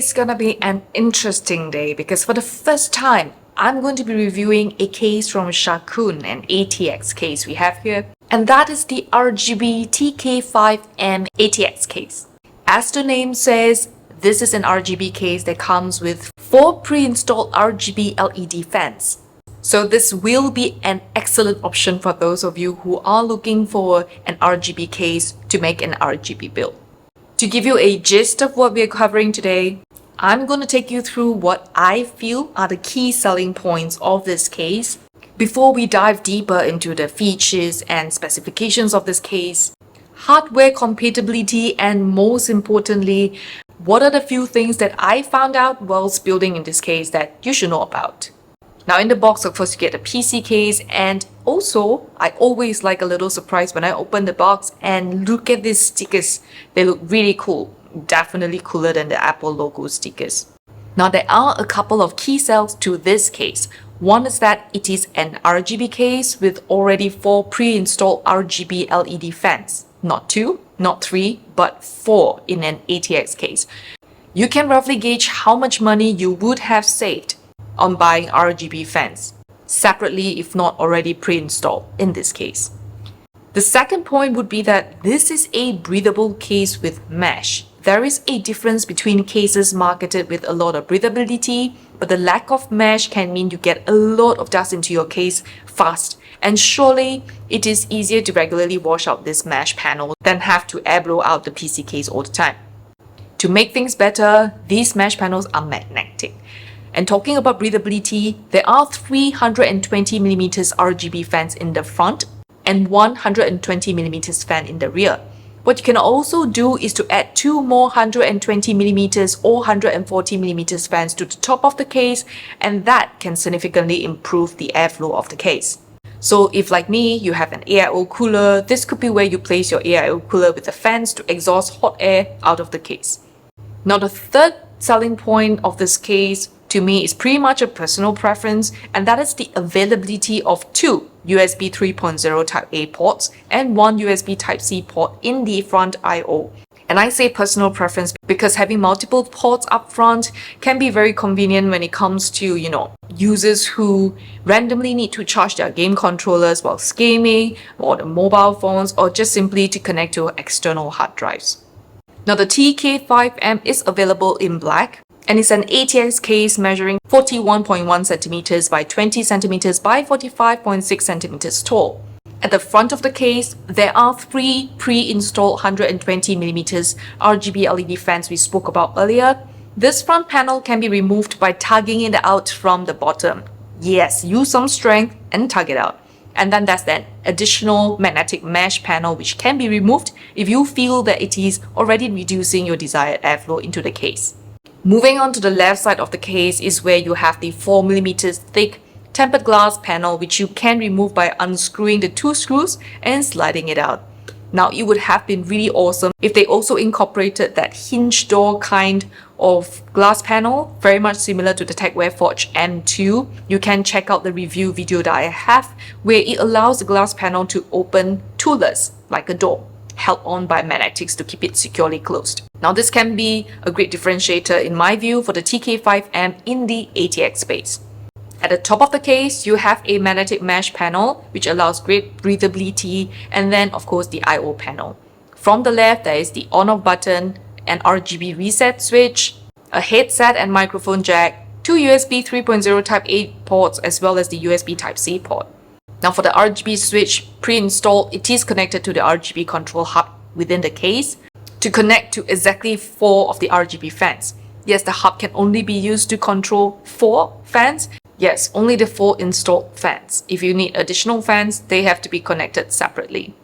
Today's gonna be an interesting day because for the first time, I'm going to be reviewing a case from Sharkoon, an ATX case we have here, and that is the RGB TK5M ATX case. As the name says, this is an RGB case that comes with 4 pre-installed RGB LED fans. So this will be an excellent option for those of you who are looking for an RGB case to make an RGB build. To give you a gist of what we're covering today, I'm going to take you through what I feel are the key selling points of this case before we dive deeper into the features and specifications of this case, hardware compatibility, and most importantly, what are the few things that I found out whilst building in this case that you should know about. Now in the box, of course, you get a PC case, and also I always like a little surprise when I open the box and look at these stickers. They look really cool, definitely cooler than the Apple logo stickers. Now there are a couple of key sells to this case. One is that it is an RGB case with already 4 pre-installed RGB LED fans. Not 2, not 3, but 4 in an ATX case. You can roughly gauge how much money you would have saved on buying RGB fans separately if not already pre-installed in this case. The second point would be that this is a breathable case with mesh. There is a difference between cases marketed with a lot of breathability, but the lack of mesh can mean you get a lot of dust into your case fast, and surely it is easier to regularly wash out this mesh panel than have to air blow out the PC case all the time. To make things better, these mesh panels are magnetic. And talking about breathability, there are 320mm RGB fans in the front and 120mm fan in the rear. What you can also do is to add 2 more 120mm or 140mm fans to the top of the case, and that can significantly improve the airflow of the case. So if, like me, you have an AIO cooler, this could be where you place your AIO cooler with the fans to exhaust hot air out of the case. Now the third selling point of this case to me is pretty much a personal preference, and that is the availability of 2 USB 3.0 Type A ports and 1 USB Type C port in the front I/O. And I say personal preference because having multiple ports up front can be very convenient when it comes to, users who randomly need to charge their game controllers whilst gaming, or the mobile phones, or just simply to connect to external hard drives. Now the TK5M is available in black, and it's an ATX case measuring 41.1 centimeters by 20 centimeters by 45.6 centimeters tall. At the front of the case, there are 3 pre-installed 120mm RGB LED fans we spoke about earlier. This front panel can be removed by tugging it out from the bottom. Yes, use some strength and tug it out. And then there's that additional magnetic mesh panel which can be removed if you feel that it is already reducing your desired airflow into the case. Moving on to the left side of the case is where you have the 4mm thick tempered glass panel, which you can remove by unscrewing the 2 screws and sliding it out. Now it would have been really awesome if they also incorporated that hinge door kind of glass panel, very much similar to the TechWare Forge M2. You can check out the review video that I have where it allows the glass panel to open toolless like a door, held on by magnetics to keep it securely closed. Now this can be a great differentiator in my view for the TK5M in the ATX space. At the top of the case, you have a magnetic mesh panel which allows great breathability, and then of course the I/O panel. From the left, there is the on-off button, an RGB reset switch, a headset and microphone jack, 2 USB 3.0 Type A ports, as well as the USB Type C port. Now for the RGB switch pre-installed, it is connected to the RGB control hub within the case to connect to exactly 4 of the RGB fans. Yes, the hub can only be used to control 4 fans. Yes, only the 4 installed fans. If you need additional fans, they have to be connected separately.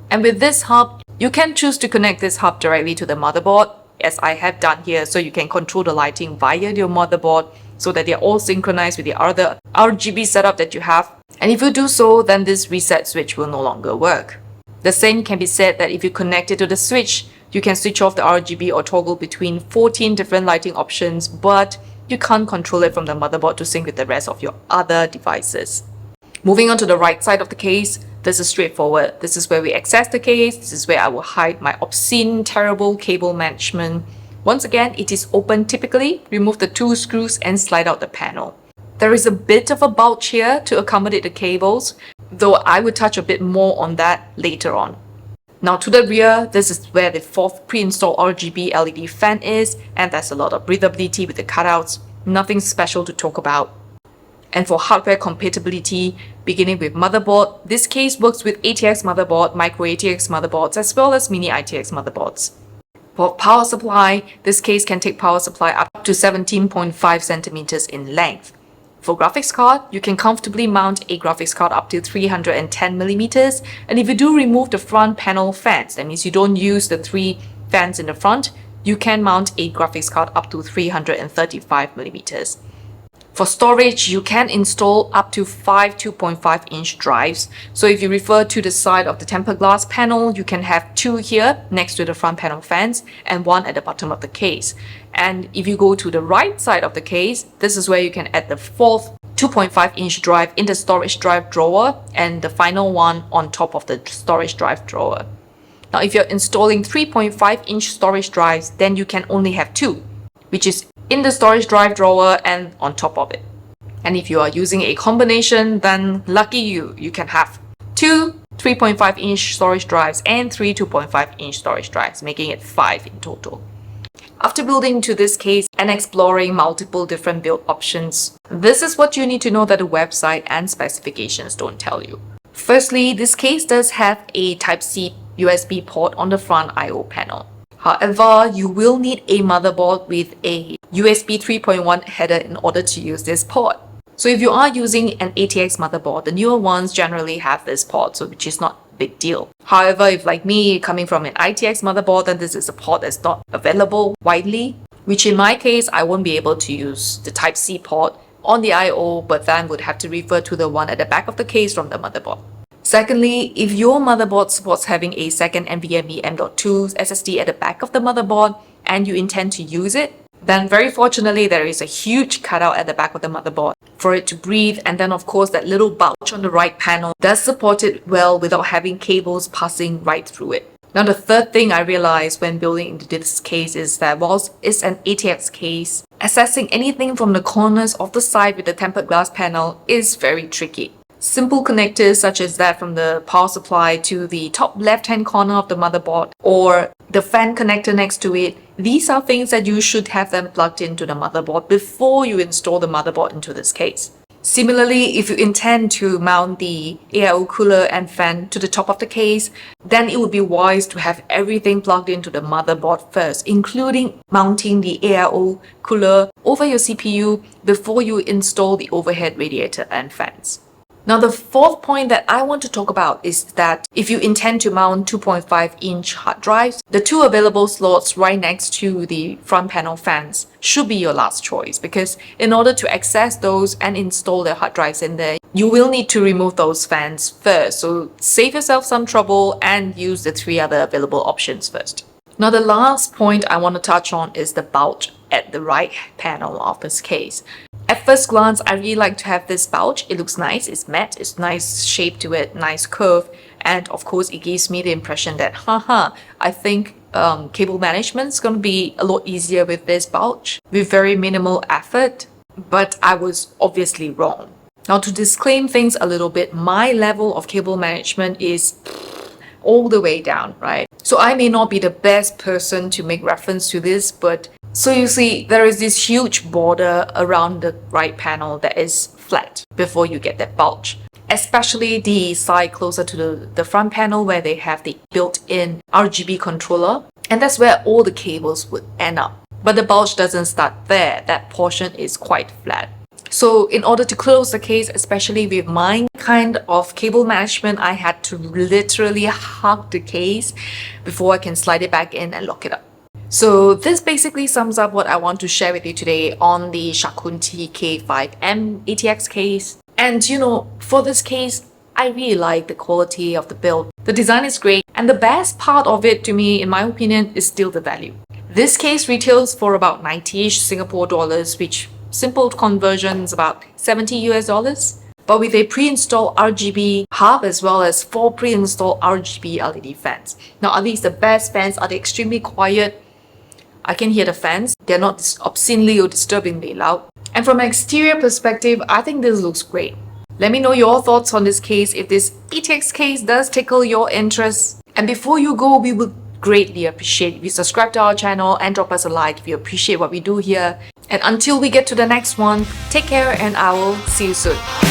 And with this hub, you can choose to connect this hub directly to the motherboard, as I have done here, so you can control the lighting via your motherboard so that they're all synchronized with the other RGB setup that you have. And if you do so, then this reset switch will no longer work. The same can be said that if you connect it to the switch, you can switch off the RGB or toggle between 14 different lighting options, but you can't control it from the motherboard to sync with the rest of your other devices. Moving on to the right side of the case, this is straightforward. This is where we access the case. This is where I will hide my obscene, terrible cable management Once again, it is open typically. Remove the 2 screws and slide out the panel. There is a bit of a bulge here to accommodate the cables, though I will touch a bit more on that later on. Now to the rear, this is where the 4th pre-installed RGB LED fan is, and there's a lot of breathability with the cutouts. Nothing special to talk about. And for hardware compatibility, beginning with motherboard, this case works with ATX motherboard, micro ATX motherboards, as well as mini ITX motherboards. For power supply, this case can take power supply up to 17.5 centimeters in length. For graphics card, you can comfortably mount a graphics card up to 310 millimeters, and if you do remove the front panel fans, that means you don't use the 3 fans in the front, you can mount a graphics card up to 335 millimeters. For storage, you can install up to 5 2.5-inch drives. So if you refer to the side of the tempered glass panel, you can have 2 here next to the front panel fans and 1 at the bottom of the case. And if you go to the right side of the case, this is where you can add the 4th 2.5-inch drive in the storage drive drawer and the final one on top of the storage drive drawer. Now, if you're installing 3.5-inch storage drives, then you can only have 2, which is in the storage drive drawer and on top of it. And if you are using a combination, then lucky you, you can have 2 3.5-inch storage drives and 3 2.5-inch storage drives, making it 5 in total. After building to this case and exploring multiple different build options, this is what you need to know that the website and specifications don't tell you. Firstly, this case does have a Type-C USB port on the front I/O panel. However, you will need a motherboard with a USB 3.1 header in order to use this port. So if you are using an ATX motherboard, the newer ones generally have this port, so which is not a big deal. However, if like me, coming from an ITX motherboard, then this is a port that's not available widely, which in my case, I won't be able to use the Type-C port on the I/O, but then would have to refer to the one at the back of the case from the motherboard. Secondly, if your motherboard supports having a second NVMe M.2 SSD at the back of the motherboard and you intend to use it, then very fortunately there is a huge cutout at the back of the motherboard for it to breathe, and then of course that little bulge on the right panel does support it well without having cables passing right through it. Now the third thing I realized when building into this case is that whilst it's an ATX case, accessing anything from the corners of the side with the tempered glass panel is very tricky. Simple connectors such as that from the power supply to the top left-hand corner of the motherboard or the fan connector next to it, these are things that you should have them plugged into the motherboard before you install the motherboard into this case. Similarly, if you intend to mount the AIO cooler and fan to the top of the case, then it would be wise to have everything plugged into the motherboard first, including mounting the AIO cooler over your CPU before you install the overhead radiator and fans. Now the fourth point that I want to talk about is that if you intend to mount 2.5-inch hard drives, the 2 available slots right next to the front panel fans should be your last choice, because in order to access those and install the hard drives in there, you will need to remove those fans first. So save yourself some trouble and use the 3 other available options first. Now the last point I want to touch on is the bulge at the right panel of this case. At first glance, I really like to have this bulge. It looks nice, it's matte, it's nice shape to it, nice curve, and of course it gives me the impression that I think cable management is going to be a lot easier with this bulge with very minimal effort, but I was obviously wrong. Now to disclaim things a little bit, my level of cable management is all the way down, right? So I may not be the best person to make reference to this, but so you see, there is this huge border around the right panel that is flat before you get that bulge. Especially the side closer to the front panel where they have the built-in RGB controller. And that's where all the cables would end up. But the bulge doesn't start there. That portion is quite flat. So in order to close the case, especially with my kind of cable management, I had to literally hug the case before I can slide it back in and lock it up. So this basically sums up what I want to share with you today on the Sharkoon TK5M ATX case. And you know, for this case, I really like the quality of the build. The design is great, and the best part of it to me, in my opinion, is still the value. This case retails for about 90-ish Singapore dollars, which simple conversion is about 70 US dollars. But with a pre-installed RGB hub as well as 4 pre-installed RGB LED fans. Now, are these the best fans? Are they extremely quiet? I can hear the fans. They're not obscenely or disturbingly loud. And from an exterior perspective, I think this looks great. Let me know your thoughts on this case if this ATX case does tickle your interest. And before you go, we would greatly appreciate if you subscribe to our channel and drop us a like if you appreciate what we do here. And until we get to the next one, take care and I will see you soon.